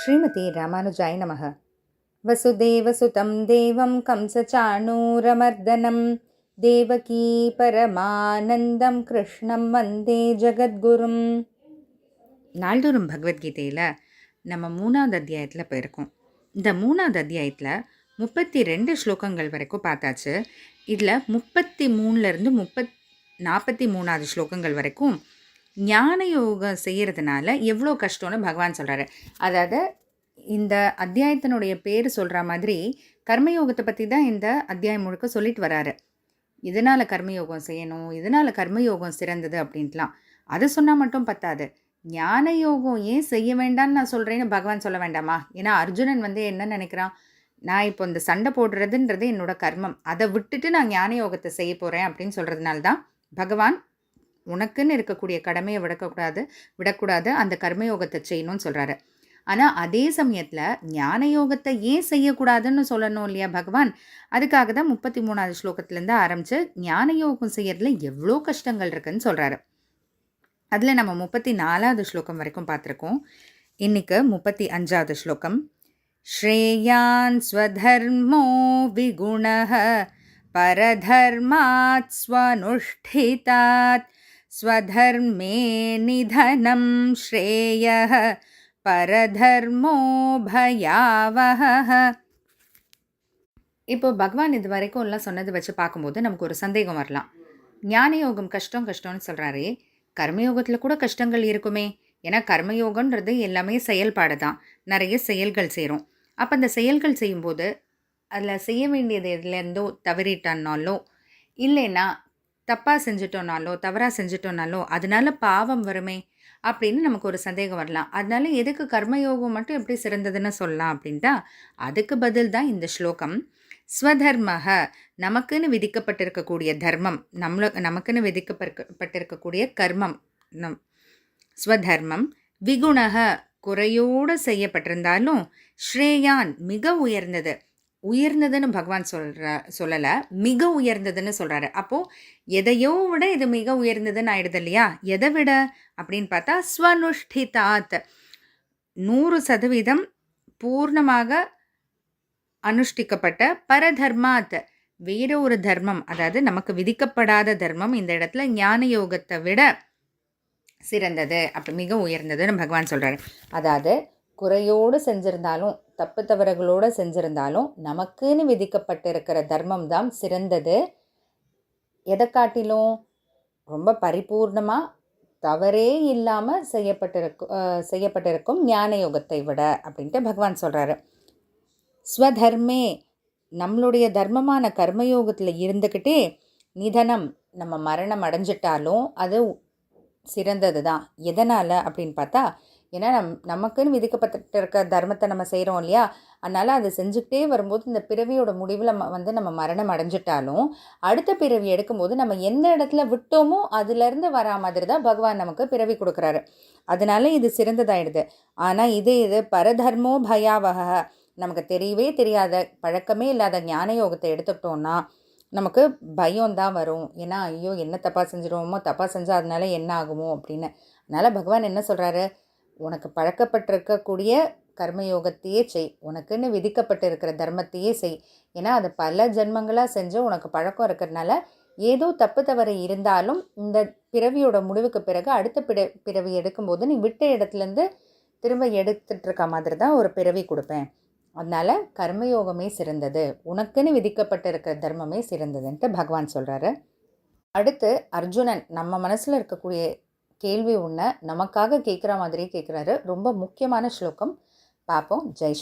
ஸ்ரீமதி ராமானுஜாய நமः. வசுதேவசுதம் தேவம் கம்சச்சாணூரமர்தனம் தேவகீ பரமானந்தம் கிருஷ்ணம் வந்தே ஜகத்குரும். நாள்தோறும் பகவத்கீதையில் நம்ம 3வது அத்தியாயத்தில் போயிருக்கோம். இந்த 3வது அத்தியாயத்தில் 32 ஸ்லோகங்கள் வரைக்கும் பார்த்தாச்சு. இதில் 33லேருந்து 43வது ஸ்லோகங்கள் வரைக்கும் ஞான யோகம் செய்கிறதுனால எவ்வளோ கஷ்டம்னு பகவான் சொல்கிறாரு. அதாவது இந்த அத்தியாயத்தினுடைய பேர் சொல்கிற மாதிரி கர்மயோகத்தை பற்றி தான் இந்த அத்தியாயம் முழுக்க சொல்லிட்டு வராரு. இதனால் கர்மயோகம் செய்யணும், இதனால் கர்மயோகம் சிறந்தது அப்படின்ட்டுலாம். அது சொன்னால் மட்டும் பத்தாது. ஞான யோகம் ஏன் செய்ய வேண்டாம்னு நான் சொல்கிறேன்னு பகவான் சொல்ல வேண்டாமா? ஏன்னா அர்ஜுனன் என்ன நினைக்கிறான், நான் இப்போ இந்த சண்டை போடுறதுன்றது என்னோட கர்மம், அதை விட்டுட்டு நான் ஞான யோகத்தை செய்ய போகிறேன் அப்படின்னு சொல்கிறதுனால தான் பகவான் உனக்குன்னு இருக்கக்கூடிய கடமையை விடக்கூடாது, அந்த கர்மயோகத்தை செய்யணும்னு சொல்கிறாரு. ஆனால் அதே சமயத்தில் ஞான யோகத்தை ஏன் செய்யக்கூடாதுன்னு சொல்லணும் இல்லையா பகவான்? அதுக்காக தான் 33வது ஸ்லோகத்துலேருந்து ஆரம்பித்து ஞான யோகம் செய்யறதுல எவ்வளோ கஷ்டங்கள் இருக்குன்னு சொல்கிறாரு. அதில் நம்ம 34வது ஸ்லோகம் வரைக்கும் பார்த்துருக்கோம். இன்னைக்கு 35வது ஸ்லோகம். ஸ்ரேயான் ஸ்வதர்மோ விகுணஹ பரதர்மாத் ஸ்வனுஷ்டிதாத் ஸ்வதர்மே நிதனம் ஸ்ரேயः பரதர்மோ பயாவஹ. இப்போ பகவான் இது வரைக்கும் எல்லாம் சொன்னதை வச்சு பார்க்கும்போது நமக்கு ஒரு சந்தேகம் வரலாம். ஞான யோகம் கஷ்டம்னு சொல்கிறாரே, கர்மயோகத்தில் கூட கஷ்டங்கள் இருக்குமே? ஏன்னா கர்மயோகன்றது எல்லாமே செயல்பாடு தான், நிறைய செயல்கள் செய்கிறோம். அப்போ அந்த செயல்கள் செய்யும்போது அதில் செய்ய வேண்டியது எதுலேருந்தோ தவறிட்டானாலோ இல்லைன்னா தப்பாக செஞ்சிட்டோனாலோ தவறாக செஞ்சிட்டோனாலோ அதனால பாவம் வருமே அப்படின்னு நமக்கு ஒரு சந்தேகம் வரலாம். அதனால எதுக்கு கர்மயோகம் மட்டும் எப்படி சிறந்ததுன்னு சொல்லலாம் அப்படின்ட்டா அதுக்கு பதில் தான் இந்த ஸ்லோகம். ஸ்வதர்மஹ, நமக்குன்னு விதிக்கப்பட்டிருக்கக்கூடிய தர்மம், நமக்குன்னு விதிக்கப்பட்டிருக்கக்கூடிய கர்மம் ஸ்வதர்மம், விகுணக குறையோடு செய்யப்பட்டிருந்தாலும், ஸ்ரேயான் மிக உயர்ந்ததுன்னு பகவான் சொல்லலை, மிக உயர்ந்ததுன்னு சொல்கிறாரு. அப்போது எதையோ விட இது மிக உயர்ந்ததுன்னு ஆயிடுது இல்லையா? எதை விட அப்படின்னு பார்த்தா ஸ்வனுஷ்டிதாத், 100% பூர்ணமாக அனுஷ்டிக்கப்பட்ட, பரதர்மாத் வேற ஒரு தர்மம், அதாவது நமக்கு விதிக்கப்படாத தர்மம் இந்த இடத்துல ஞான யோகத்தை விட சிறந்தது, அப்படி மிக உயர்ந்ததுன்னு பகவான் சொல்கிறாரு. அதாவது குறையோடு செஞ்சிருந்தாலும் தப்பு தவறுகளோடு செஞ்சிருந்தாலும் நமக்குன்னு விதிக்கப்பட்டிருக்கிற தர்மம் தான் சிறந்தது. எதை காட்டிலும் ரொம்ப பரிபூர்ணமாக தவறே இல்லாமல் செய்யப்பட்டிருக்கும் ஞான யோகத்தை விட அப்படின்ட்டு பகவான் சொல்கிறாரு. ஸ்வதர்மே, நம்மளுடைய தர்மமான கர்மயோகத்தில் இருந்துக்கிட்டே நிதனம், நம்ம மரணம் அடைஞ்சிட்டாலும் அது சிறந்தது தான். எதனால் அப்படின்னு பார்த்தா, ஏன்னா நமக்குன்னு விதிக்கப்பட்டிருக்க தர்மத்தை நம்ம செய்கிறோம் இல்லையா? அதனால் அதை செஞ்சுக்கிட்டே வரும்போது இந்த பிறவியோட முடிவில் நம்ம மரணம் அடைஞ்சிட்டாலும் அடுத்த பிறவி எடுக்கும்போது நம்ம எந்த இடத்துல விட்டோமோ அதுலேருந்து வரா மாதிரி தான் பகவான் நமக்கு பிறவி கொடுக்குறாரு. அதனால இது சிறந்ததாயிடுது. ஆனால் இது பரதர்மோ பயாவக, நமக்கு தெரியவே தெரியாத பழக்கமே இல்லாத ஞான யோகத்தை எடுத்துக்கிட்டோன்னா நமக்கு பயம்தான் வரும். ஏன்னா ஐயோ என்ன தப்பாக செஞ்சிடுவோமோ, தப்பாக செஞ்சால் அதனால என்ன ஆகுமோ அப்படின்னு. அதனால் பகவான் என்ன சொல்கிறாரு, உனக்கு பழக்கப்பட்டிருக்கக்கூடிய கர்மயோகத்தையே செய், உனக்குன்னு விதிக்கப்பட்டிருக்கிற தர்மத்தையே செய். ஏன்னா அது பல ஜென்மங்களாக செஞ்சு உனக்கு பழக்கம் இருக்கிறதுனால ஏதோ தப்பு தவறு இருந்தாலும் இந்த பிறவியோட முடிவுக்கு பிறகு அடுத்த பிறவி எடுக்கும்போது நீ விட்ட இடத்துலேருந்து திரும்ப எடுத்துகிட்ருக்க மாதிரி தான் ஒரு பிறவி கொடுப்பேன். அதனால் கர்மயோகமே சிறந்தது, உனக்குன்னு விதிக்கப்பட்டிருக்கிற தர்மமே சிறந்ததுன்ட்டு பகவான் சொல்கிறாரு. அடுத்து அர்ஜுனன் நம்ம மனசில் இருக்கக்கூடிய கேள்வி ஒன்று நமக்காக கேட்குற மாதிரியே கேட்குறாரு. ரொம்ப முக்கியமான ஸ்லோகம் பார்ப்போம். ஜெய்